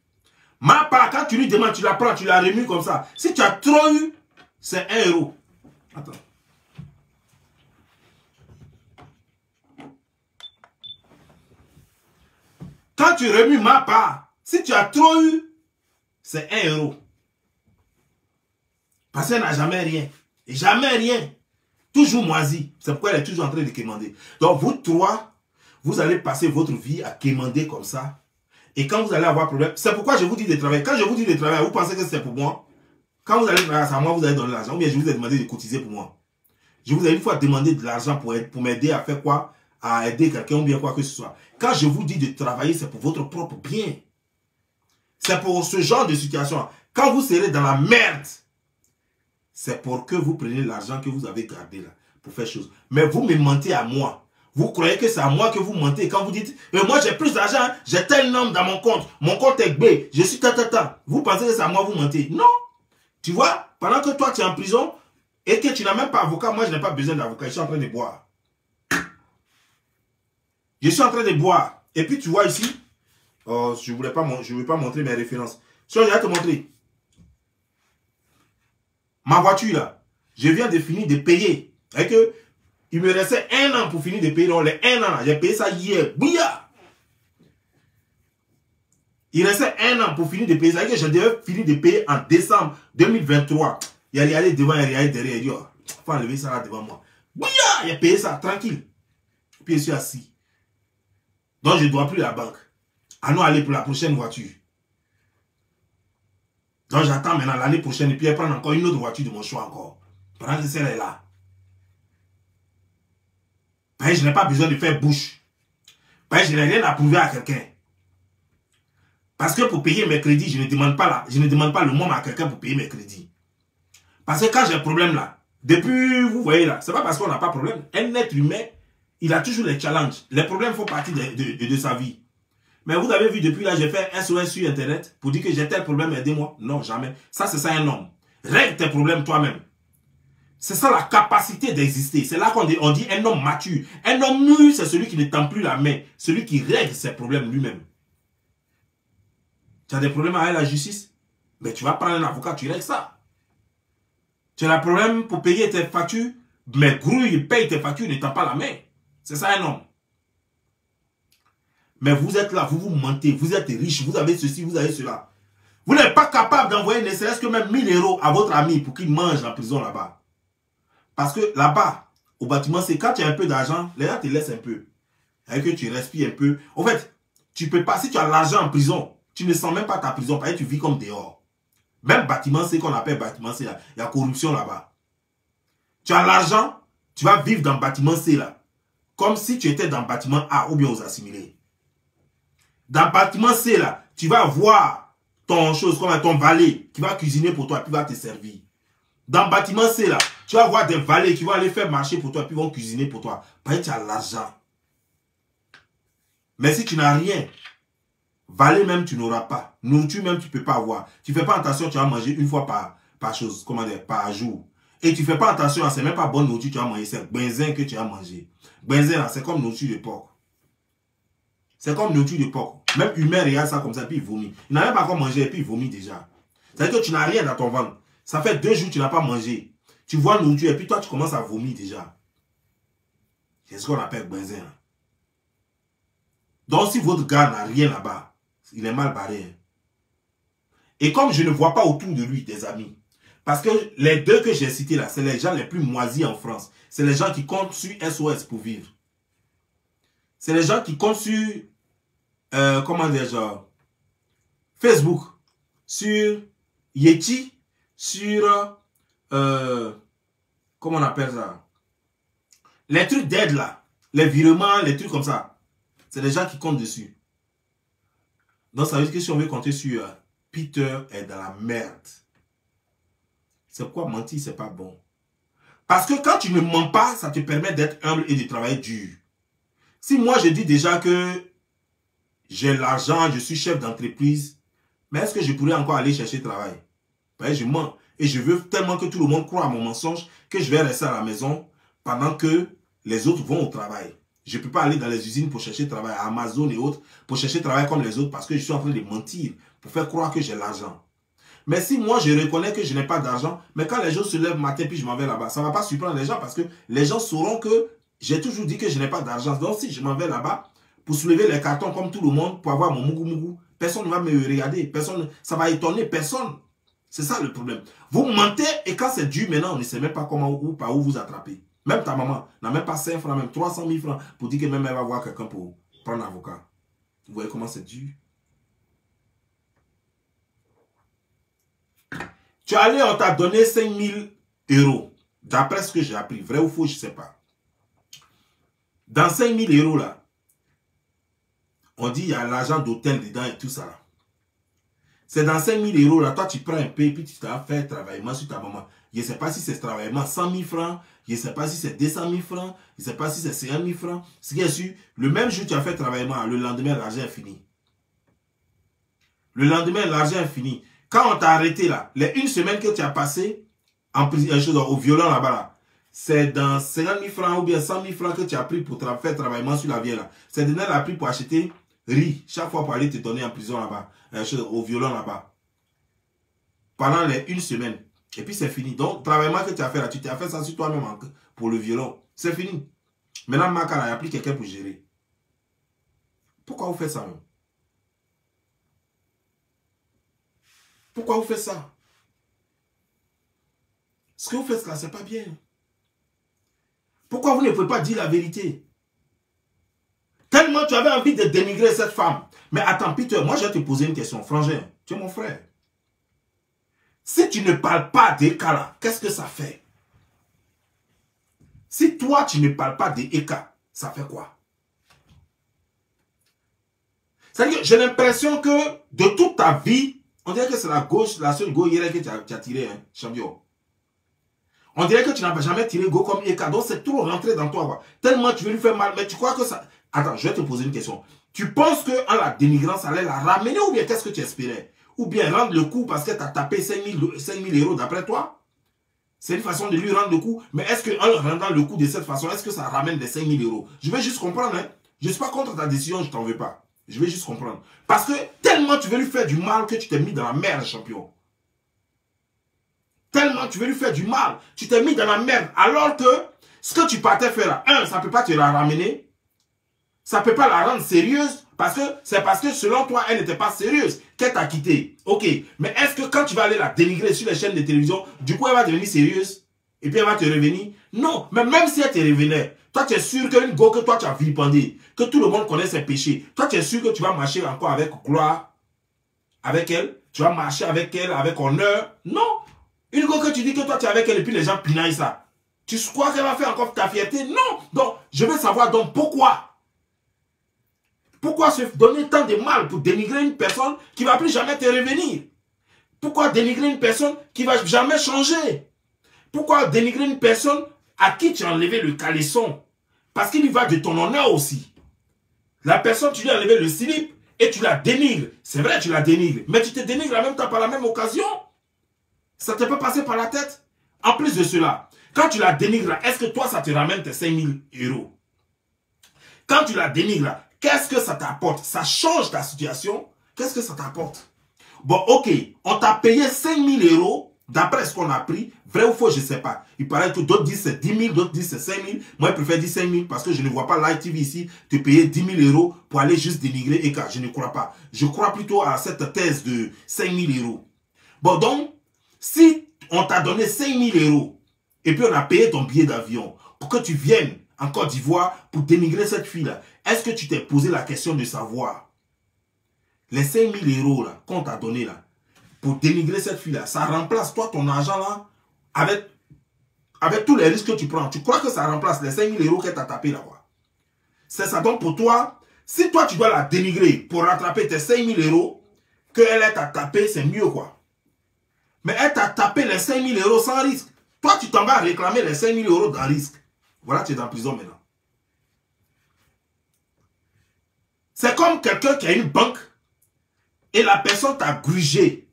Ma part, quand tu lui demandes, tu la prends, tu la remues comme ça. Si tu as trop eu, c'est 1 euro. Attends. Quand tu remues ma part, si tu as trop eu, c'est 1 euro. Parce qu'elle n'a jamais rien. Jamais rien. Toujours moisi. C'est pourquoi elle est toujours en train de quémander. Donc vous trois, vous allez passer votre vie à quémander comme ça. Et quand vous allez avoir problème, c'est pourquoi je vous dis de travailler. Quand je vous dis de travailler, vous pensez que c'est pour moi. Quand vous allez travailler à moi, vous allez donner l'argent. Ou bien je vous ai demandé de cotiser pour moi. Je vous ai une fois demandé de l'argent pour m'aider à faire quoi? À aider quelqu'un ou bien quoi que ce soit. Quand je vous dis de travailler, c'est pour votre propre bien. C'est pour ce genre de situation. Quand vous serez dans la merde, c'est pour que vous preniez l'argent que vous avez gardé là pour faire chose. Mais vous me mentez à moi. Vous croyez que c'est à moi que vous mentez quand vous dites moi j'ai plus d'argent, j'ai tel nombre dans mon compte est B, je suis ta. Vous pensez que c'est à moi que vous mentez? Non. Tu vois, pendant que toi tu es en prison et que tu n'as même pas avocat, moi je n'ai pas besoin d'avocat, je suis en train de boire. Je suis en train de boire. Et puis tu vois ici, je ne voulais pas montrer mes références. Je vais te montrer. Ma voiture là, je viens de finir de payer. Et que il me restait 1 an pour finir de payer. Donc les 1 an, j'ai payé ça hier. Bouya! Il restait 1 an pour finir de payer ça. Et que je devais finir de payer en décembre 2023. Il a regardé devant, il a regardé derrière. Il dit, oh, faut enlever ça là devant moi. Bouya! Il a payé ça, tranquille. Puis je suis assis. Donc je ne dois plus la banque. Allons aller pour la prochaine voiture. Donc j'attends maintenant l'année prochaine et puis elle prend encore une autre voiture de mon choix encore. Pendant que celle est là. Ben, je n'ai pas besoin de faire bouche. Ben, je n'ai rien à prouver à quelqu'un. Parce que pour payer mes crédits, je ne demande pas le moment à quelqu'un pour payer mes crédits. Parce que quand j'ai un problème là, depuis, vous voyez là, c'est pas parce qu'on n'a pas de problème. Un être humain, il a toujours les challenges. Les problèmes font partie de sa vie. Mais vous avez vu, depuis là, j'ai fait un SOS sur Internet pour dire que j'ai tel problème, aidez-moi. Non, jamais. Ça, c'est ça un homme. Règle tes problèmes toi-même. C'est ça la capacité d'exister. C'est là qu'on dit un homme mature. Un homme mûr, c'est celui qui ne tend plus la main. Celui qui règle ses problèmes lui-même. Tu as des problèmes avec la justice? Mais tu vas prendre un avocat, tu règles ça. Tu as des problèmes pour payer tes factures? Mais grouille, paye tes factures, ne tend pas la main. C'est ça un homme. Mais vous êtes là, vous vous mentez, vous êtes riche, vous avez ceci, vous avez cela. Vous n'êtes pas capable d'envoyer ne serait-ce que même 1000 € à votre ami pour qu'il mange en prison là-bas. Parce que là-bas, au bâtiment, c'est quand tu as un peu d'argent, les gens te laissent un peu. Et que tu respires un peu. En fait, tu peux pas, si tu as l'argent en prison, tu ne sens même pas ta prison, parce que tu vis comme dehors. Même bâtiment, c'est qu'on appelle bâtiment C là. Il y a corruption là-bas. Tu as l'argent, tu vas vivre dans le bâtiment C là. Comme si tu étais dans le bâtiment A ou bien aux assimilés. Dans le bâtiment C là, tu vas voir ton chose comme ton valet qui va cuisiner pour toi et puis va te servir. Dans le bâtiment C là, tu vas voir des valets qui vont aller faire marcher pour toi et puis vont cuisiner pour toi. Parce que tu as l'argent. Mais si tu n'as rien, valet même tu n'auras pas. Nourriture même tu ne peux pas avoir. Tu ne fais pas attention, tu vas manger une fois par chose, comment dire, par jour. Et tu ne fais pas attention, c'est même pas bonne nourriture que tu vas manger, c'est benzin que tu vas manger. Benzin c'est comme nourriture de porc. C'est comme nourriture de porc. Même humain regarde ça comme ça, puis il vomit. Il n'a même pas encore mangé, et puis il vomit déjà. C'est-à-dire que tu n'as rien dans ton ventre. Ça fait 2 jours que tu n'as pas mangé. Tu vois la nourriture, et puis toi, tu commences à vomir déjà. C'est ce qu'on appelle benzin. Donc, si votre gars n'a rien là-bas, il est mal barré. Et comme je ne vois pas autour de lui des amis, parce que les 2 que j'ai cités là, c'est les gens les plus moisis en France. C'est les gens qui comptent sur SOS pour vivre. C'est les gens qui comptent sur, comment dire, genre, Facebook, sur Yeti, sur, comment on appelle ça? Les trucs d'aide là, les virements, les trucs comme ça. C'est les gens qui comptent dessus. Donc ça veut dire que si on veut compter sur Peter est dans la merde. C'est pourquoi mentir, c'est pas bon. Parce que quand tu ne mens pas, ça te permet d'être humble et de travailler dur. Si moi je dis déjà que j'ai l'argent, je suis chef d'entreprise, mais est-ce que je pourrais encore aller chercher travail? Ben, je mens. Et je veux tellement que tout le monde croit à mon mensonge que je vais rester à la maison pendant que les autres vont au travail. Je ne peux pas aller dans les usines pour chercher travail, à Amazon et autres, pour chercher travail comme les autres parce que je suis en train de mentir pour faire croire que j'ai l'argent. Mais si moi je reconnais que je n'ai pas d'argent, mais quand les gens se lèvent matin puis je m'en vais là-bas, ça ne va pas surprendre les gens parce que les gens sauront que j'ai toujours dit que je n'ai pas d'argent. Donc si je m'en vais là-bas pour soulever les cartons comme tout le monde, pour avoir mon mougou, personne ne va me regarder, personne, ça va étonner personne. C'est ça le problème. Vous mentez et quand c'est dur maintenant, on ne sait même pas comment ou par où vous attraper. Même ta maman n'a même pas 5 francs, même 300 000 francs pour dire que même elle va voir quelqu'un pour prendre un avocat. Vous voyez comment c'est dur? Tu es allé, on t'a donné 5 000 €. D'après ce que j'ai appris, vrai ou faux, je ne sais pas. Dans 5 000 € là, on dit il y a l'argent d'hôtel dedans et tout ça là. C'est dans 5 000 € là, toi tu prends un peu et puis tu t'as fait travaillement sur ta maman. Je ne sais pas si c'est travaillement 100 000 francs, je ne sais pas si c'est 200 000 francs, je ne sais pas si c'est 50 000 francs. Ce qui est sûr, le même jour tu as fait travaillement, le lendemain l'argent est fini. Le lendemain l'argent est fini. Quand on t'a arrêté là, les 1 semaine que tu as passé en prison, au violon là-bas là, c'est dans 50 000 francs ou bien 100 000 francs que tu as pris pour faire travaillement sur la vieille là. C'est de là pris pour acheter riz chaque fois pour aller te donner en prison là-bas, au violon là-bas. pendant une semaine. Et puis c'est fini. Donc, travail que tu as fait là, tu t'as fait ça sur toi-même pour le violon. C'est fini. Maintenant, Makala, il n'y a plus quelqu'un pour gérer. Pourquoi vous faites ça, même? Pourquoi vous faites ça? Ce que vous faites là, c'est pas bien. Pourquoi vous ne pouvez pas dire la vérité? Tellement tu avais envie de dénigrer cette femme. Mais attends, Peter, moi je vais te poser une question. Frangin, tu es mon frère. Si tu ne parles pas d'Eka là, qu'est-ce que ça fait? Si toi tu ne parles pas d'Eka, ça fait quoi? C'est-à-dire que j'ai l'impression que de toute ta vie, on dirait que c'est la gauche, la seule go hier que tu as tiré, hein, champion. On dirait que tu n'as jamais tiré go comme Eka. Donc c'est trop rentré dans toi. Quoi. Tellement tu veux lui faire mal. Mais tu crois que ça... Attends, je vais te poser une question. Tu penses qu'en la dénigrant, ça allait la ramener ou bien qu'est-ce que tu espérais? Ou bien rendre le coup parce que tu as tapé 5 000 euros d'après toi? C'est une façon de lui rendre le coup. Mais est-ce qu'en rendant le coup de cette façon, est-ce que ça ramène des 5 000 euros? Je vais juste comprendre. Hein? Je ne suis pas contre ta décision, je ne t'en veux pas. Je vais juste comprendre. Parce que tellement tu veux lui faire du mal que tu t'es mis dans la merde, champion. Tellement tu veux lui faire du mal. Tu t'es mis dans la merde. Alors que ce que tu partais faire là, ça ne peut pas te la ramener. Ça ne peut pas la rendre sérieuse. Parce que c'est parce que selon toi, elle n'était pas sérieuse qu'elle t'a quitté. Ok. Mais est-ce que quand tu vas aller la dénigrer sur les chaînes de télévision, du coup elle va devenir sérieuse? Et puis elle va te revenir? Non. Mais même si elle te revenait, toi tu es sûr qu'une go que toi tu as vilipendé, que tout le monde connaît ses péchés, toi tu es sûr que tu vas marcher encore avec gloire avec elle? Tu vas marcher avec elle avec honneur? Non. Une go que tu dis que toi tu es avec elle et puis les gens pinaillent ça. Tu crois qu'elle va faire encore ta fierté? Non. Donc je veux savoir donc pourquoi? Pourquoi se donner tant de mal pour dénigrer une personne qui ne va plus jamais te revenir? Pourquoi dénigrer une personne qui ne va jamais changer? Pourquoi dénigrer une personne à qui tu as enlevé le caleçon? Parce qu'il y va de ton honneur aussi. La personne, tu lui as enlevé le slip et tu la dénigres. C'est vrai, tu la dénigres. Mais tu te dénigres en même temps par la même occasion. Ça ne t'est pas passé par la tête. En plus de cela, quand tu la dénigres, est-ce que toi, ça te ramène tes 5 000 euros? Quand tu la dénigres, qu'est-ce que ça t'apporte? Ça change ta situation? Qu'est-ce que ça t'apporte? Bon, ok, on t'a payé 5 000 euros, d'après ce qu'on a pris. Vrai ou faux, je ne sais pas. Il paraît que d'autres disent c'est 10 000, d'autres disent c'est 5 000. Moi, je préfère dire 5 000 parce que je ne vois pas Live TV ici te payer 10 000 euros pour aller juste dénigrer Eka. Je ne crois pas. Je crois plutôt à cette thèse de 5 000 euros. Bon, donc, si on t'a donné 5 000 euros et puis on a payé ton billet d'avion pour que tu viennes en Côte d'Ivoire pour dénigrer cette fille-là, est-ce que tu t'es posé la question de savoir les 5 000 euros qu'on t'a donné là pour dénigrer cette fille-là, ça remplace toi ton argent là avec tous les risques que tu prends. Tu crois que ça remplace les 5 000 euros qu'elle t'a tapé là-bas? C'est ça. Donc pour toi, si toi tu dois la dénigrer pour rattraper tes 5 000 euros, qu'elle t'a tapé, c'est mieux quoi. Mais elle t'a tapé les 5 000 euros sans risque. Toi tu t'en vas réclamer les 5 000 euros dans risque. Voilà, tu es en prison maintenant. C'est comme quelqu'un qui a une banque et la personne t'a grugé.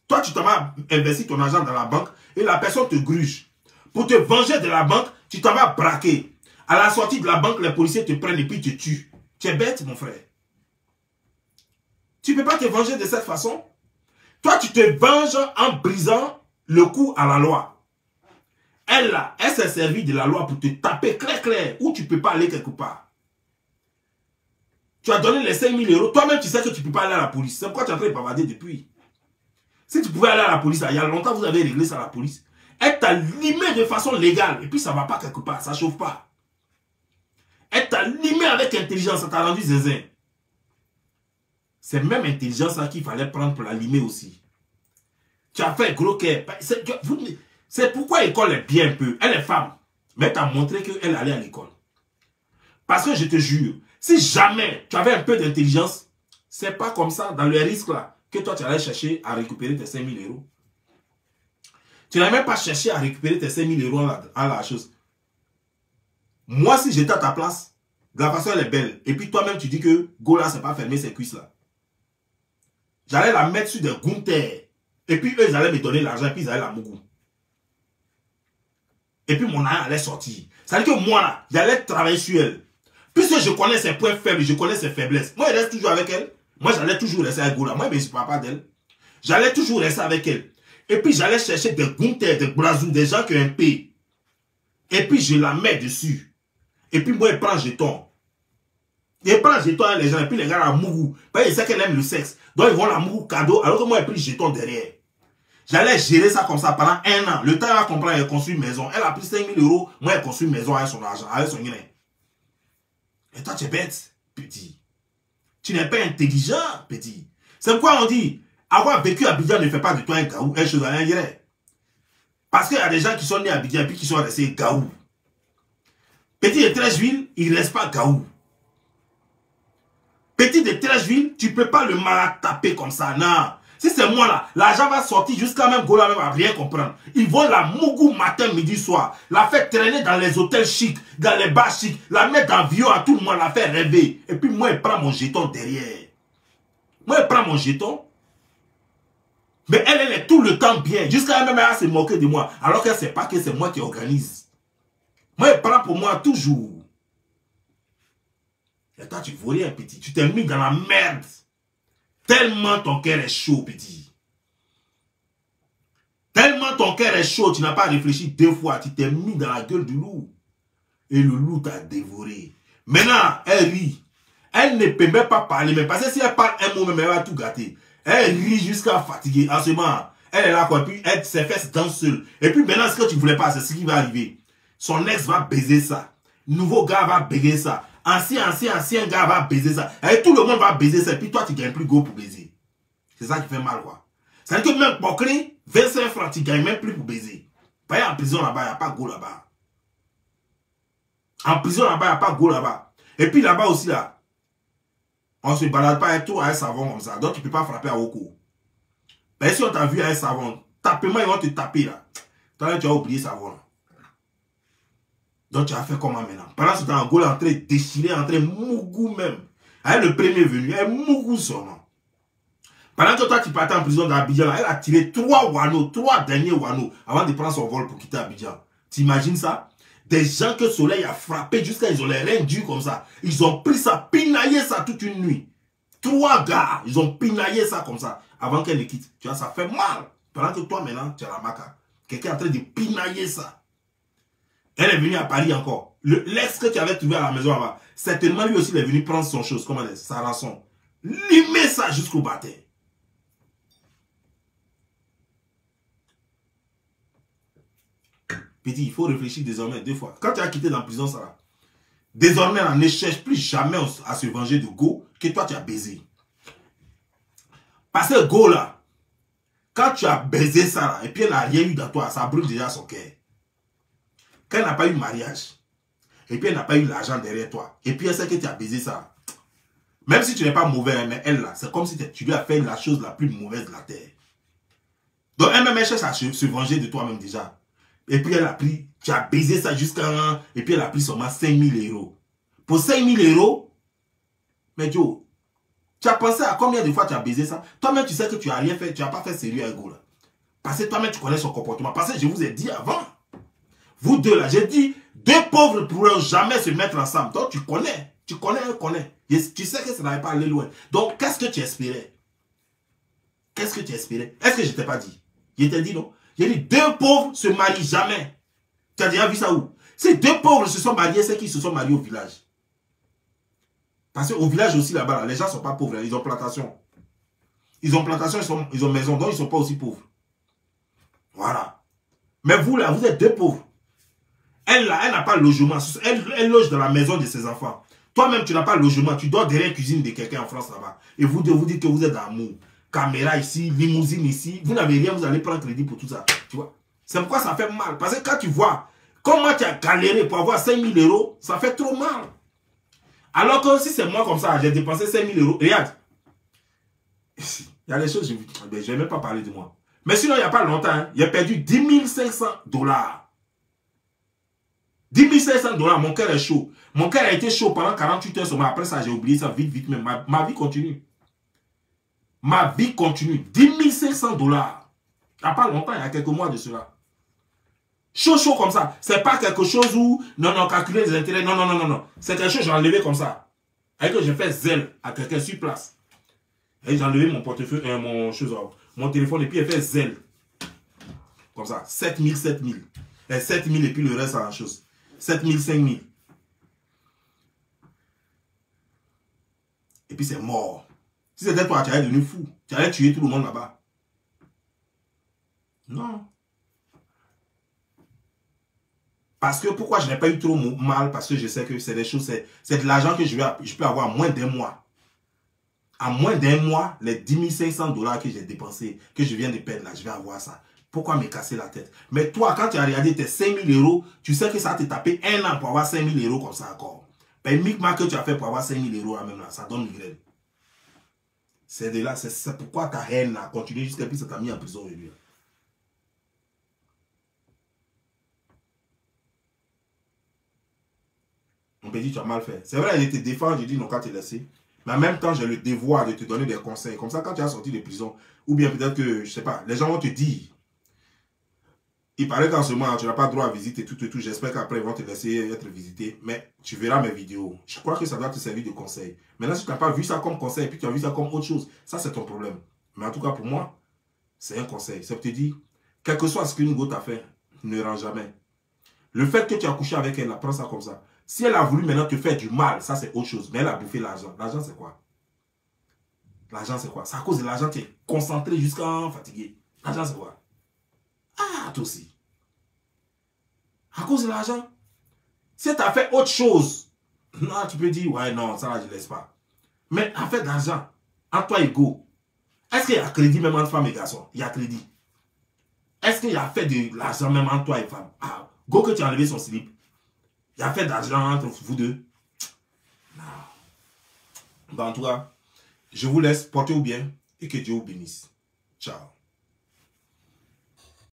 Toi, tu t'en vas investir ton argent dans la banque et la personne te gruge. Pour te venger de la banque, tu t'en vas braquer. À la sortie de la banque, les policiers te prennent et puis te tuent. Tu es bête, mon frère. Tu ne peux pas te venger de cette façon. Toi, tu te venges en brisant le cou à la loi. Elle, là, elle s'est servie de la loi pour te taper clair, où tu ne peux pas aller quelque part. Tu as donné les 5 000 euros. Toi-même, tu sais que tu ne peux pas aller à la police. C'est pourquoi tu es en train de bavarder depuis. Si tu pouvais aller à la police, il y a longtemps, vous avez réglé ça à la police. Elle t'a limé de façon légale. Et puis, ça ne va pas quelque part. Ça ne chauffe pas. Elle t'a limé avec intelligence. Ça t'a rendu zinzin. C'est même intelligence qu'il fallait prendre pour la limer aussi. Tu as fait gros cœur. C'est pourquoi l'école est bien un peu. Elle est femme. Mais elle t'a montré qu'elle allait à l'école. Parce que je te jure, si jamais tu avais un peu d'intelligence, c'est pas comme ça, dans le risque là, que toi tu allais chercher à récupérer tes 5 000 euros. Tu n'allais même pas chercher à récupérer tes 5 000 euros à la chose. Moi, si j'étais à ta place, de la façon elle est belle, et puis toi-même tu dis que Gola c'est pas fermé ses cuisses là. J'allais la mettre sur des Gunther. Et puis eux, ils allaient me donner l'argent, et puis ils allaient la mougou. Et puis mon argent allait sortir. Ça veut dire que moi là, j'allais travailler sur elle. Puisque je connais ses points faibles, je connais ses faiblesses. Moi, je reste toujours avec elle. Moi, j'allais toujours rester avec Gola. Moi, je ne parle pas d'elle. J'allais toujours rester avec elle. Et puis j'allais chercher des Gunther, des Brazou, des gens qui ont un P. Et puis je la mets dessus. Et puis moi, il prend jeton. Il prend jeton à les gens. Et puis les gars la mourou. Parce qu'ils savent qu'elle aime le sexe. Donc ils vont la mourou cadeau. Alors que moi, il pris jeton derrière. J'allais gérer ça comme ça pendant 1 an. Le temps, elle va comprendre, elle construit une maison. Elle a pris 5 000 €. Moi, elle construit une maison avec son argent, avec son guinéen. Et toi, tu es bête, petit. Tu n'es pas intelligent, petit. C'est pourquoi on dit, avoir vécu à Abidjan ne fait pas de toi un gaou, un chose à un guinéen. Parce qu'il y a des gens qui sont nés à Abidjan et puis qui sont restés gaou. Petit de Treichville, il ne reste pas gaou. Petit de Treichville, tu ne peux pas le mal taper comme ça, non. Si c'est moi là, l'argent va sortir jusqu'à même Gola même à rien comprendre. Ils vont la mougou matin, midi, soir. La faire traîner dans les hôtels chics, dans les bars chics. La mettre dans l'avion à tout le monde, la faire rêver. Et puis moi, je prends mon jeton derrière. Moi, je prends mon jeton. Mais elle est tout le temps bien. Jusqu'à même elle se moquer de moi. Alors qu'elle ne sait pas que c'est moi qui organise. Moi, je prends pour moi toujours. Et toi, tu voulais un petit. Tu t'es mis dans la merde. Tellement ton cœur est chaud, petit. Tellement ton cœur est chaud, tu n'as pas réfléchi 2 fois. Tu t'es mis dans la gueule du loup. Et le loup t'a dévoré. Maintenant, elle rit. Elle ne peut même pas parler. Mais parce que si elle parle un mot, même elle va tout gâter. Elle rit jusqu'à fatiguer. En ce moment, elle est là, quoi. Puis elle ses fesses dansent seule. Et puis maintenant, ce que tu voulais pas, c'est ce qui va arriver. Son ex va baiser ça. Nouveau gars va baiser ça. Ancien gars va baiser ça. Et tout le monde va baiser ça. Et puis toi, tu gagnes plus go pour baiser. C'est ça qui fait mal, quoi. C'est-à-dire que même pour créer 25 francs, tu gagnes même plus pour baiser. Pas en prison là-bas, il n'y a pas go là-bas. En prison là-bas, il n'y a pas go là-bas. Et puis là-bas aussi, là, on ne se balade pas avec tout à un savon comme ça. Donc tu ne peux pas frapper à Oko. Mais si on t'a vu à un savon, tapement, ils vont te taper là. Toi, tu as oublié savon là. Donc tu as fait comment maintenant? Pendant ce temps, Angola est en train de déchirer, en train de mougou même. Elle est le premier venu, elle mougou seulement. Pendant que toi tu partais en prison d'Abidjan, elle a tiré 3 derniers wano avant de prendre son vol pour quitter Abidjan. T'imagines ça? Des gens que le soleil a frappé jusqu'à ils ont les reins durs comme ça. Ils ont pris ça, pinaillé ça toute une nuit. 3 gars, ils ont pinaillé ça comme ça avant qu'elle ne quitte. Tu vois, ça fait mal. Pendant que toi maintenant, tu as la maca. Quelqu'un est en train de pinailler ça. Elle est venue à Paris encore. L'ex que tu avais trouvé à la maison là-bas, certainement lui aussi il est venu prendre son chose, comment elle est, sa rançon. Limer ça jusqu'au bâtiment. Petit, il faut réfléchir désormais 2 fois. Quand tu as quitté dans la prison, ça là, désormais, on ne cherche plus jamais à se venger de Go que toi tu as baisé. Parce que Go là, quand tu as baisé ça là, et puis elle n'a rien eu dans toi, ça brûle déjà son cœur. Quand elle n'a pas eu mariage, et puis elle n'a pas eu l'argent derrière toi, et puis elle sait que tu as baisé ça, même si tu n'es pas mauvais, mais elle là, c'est comme si tu lui as fait la chose la plus mauvaise de la terre. Donc elle-même, elle cherche à se venger de toi-même déjà. Et puis elle a pris, tu as baisé ça jusqu'à un, et puis elle a pris seulement 5 000 €. Pour 5 000 €, mais Joe, tu as pensé à combien de fois tu as baisé ça? Toi-même, tu sais que tu n'as rien fait, tu n'as pas fait sérieux avec Go là. Parce que toi-même, tu connais son comportement. Parce que je vous ai dit avant, vous deux là, j'ai dit, 2 pauvres ne pourront jamais se mettre ensemble. Donc tu connais. Tu sais que ça n'avait pas allé loin. Donc qu'est-ce que tu espérais? Qu'est-ce que tu espérais? Est-ce que je ne t'ai pas dit? Je t'ai dit non. J'ai dit 2 pauvres se marient jamais. Tu as déjà vu ça où? Si 2 pauvres se sont mariés, c'est qu'ils se sont mariés au village. Parce qu'au village aussi là-bas, là, les gens ne sont pas pauvres. Ils ont plantation. Ils ont plantation, ils ont maison. Donc ils ne sont pas aussi pauvres. Voilà. Mais vous là, vous êtes 2 pauvres. Elle là, elle n'a pas de logement. Elle loge dans la maison de ses enfants. Toi-même, tu n'as pas de logement. Tu dors derrière la cuisine de quelqu'un en France là-bas. Et vous dites que vous êtes d'amour. Caméra ici, limousine ici. Vous n'avez rien, vous allez prendre crédit pour tout ça. Tu vois? C'est pourquoi ça fait mal. Parce que quand tu vois comment tu as galéré pour avoir 5 000 €, ça fait trop mal. Alors que si c'est moi comme ça, j'ai dépensé 5 000 €. Regarde. Il y a des choses, je ne vais même pas parler de moi. Mais sinon, il n'y a pas longtemps, hein, j'ai perdu 10 500 $. 10 500 $, mon cœur est chaud. Mon cœur a été chaud pendant 48 heures seulement. Après ça, j'ai oublié ça vite, mais ma vie continue. Ma vie continue. 10 500 $. Il n'y a pas longtemps, il y a quelques mois de cela. Chaud comme ça. C'est pas quelque chose où, non, calculer les intérêts. Non. C'est quelque chose que j'ai enlevé comme ça. Et que j'ai fait zèle à quelqu'un sur place. Et j'ai enlevé mon portefeuille, mon téléphone, et puis il fait zèle. Comme ça, 7 000, 7 000. Et 7 000 et puis le reste, c'est la chose. 7 000, 5 000. Et puis c'est mort. Si c'était toi, tu allais devenir fou. Tu allais tuer tout le monde là-bas. Non. Parce que pourquoi je n'ai pas eu trop mal? Parce que je sais que c'est des choses, c'est de l'argent que je peux avoir en moins d'un mois. En moins d'un mois, les 10 500 $ que j'ai dépensés, que je viens de perdre là, je vais avoir ça. Pourquoi me casser la tête? Mais toi, quand tu as regardé tes 5 000 €, tu sais que ça te tapé un an pour avoir 5 000 € comme ça encore. Mais le micmac que tu as fait pour avoir 5 000 € là même là, ça donne migraine. C'est de là, c'est pourquoi ta haine a continué jusqu'à puis ça t'a mis en prison aujourd'hui. On peut dire tu as mal fait. C'est vrai, il te défend, je dis non, quand tu es laissé. Mais en même temps, j'ai le devoir de te donner des conseils. Comme ça, quand tu as sorti de prison, ou bien peut-être que, je sais pas, les gens vont te dire, il paraît qu'en ce moment, tu n'as pas droit à visiter tout. J'espère qu'après, ils vont te laisser être visité. Mais tu verras mes vidéos. Je crois que ça doit te servir de conseil. Maintenant, si tu n'as pas vu ça comme conseil, et puis tu as vu ça comme autre chose, ça, c'est ton problème. Mais en tout cas, pour moi, c'est un conseil. Ça te dit, quel que soit ce qu'une go t'a fait, ne rends jamais. Le fait que tu as couché avec elle, prends ça comme ça. Si elle a voulu maintenant te faire du mal, ça c'est autre chose. Mais elle a bouffé l'argent. L'argent c'est quoi? L'argent c'est quoi? C'est à cause de l'argent que tu es concentré jusqu'à fatigué. L'argent c'est quoi? Ah, toi aussi. À cause de l'argent. Si tu as fait autre chose, non, tu peux dire, ouais, non, ça là, je ne laisse pas. Mais en fait, l'argent, entre toi et go, est-ce qu'il y a crédit même entre femmes et garçons? Il y a crédit. Est-ce qu'il y a fait de l'argent même entre toi et femme? Ah, go que tu as enlevé son slip. Il y a fait d'argent entre vous deux. Non. Bon, en tout cas, je vous laisse, portez-vous bien et que Dieu vous bénisse. Ciao.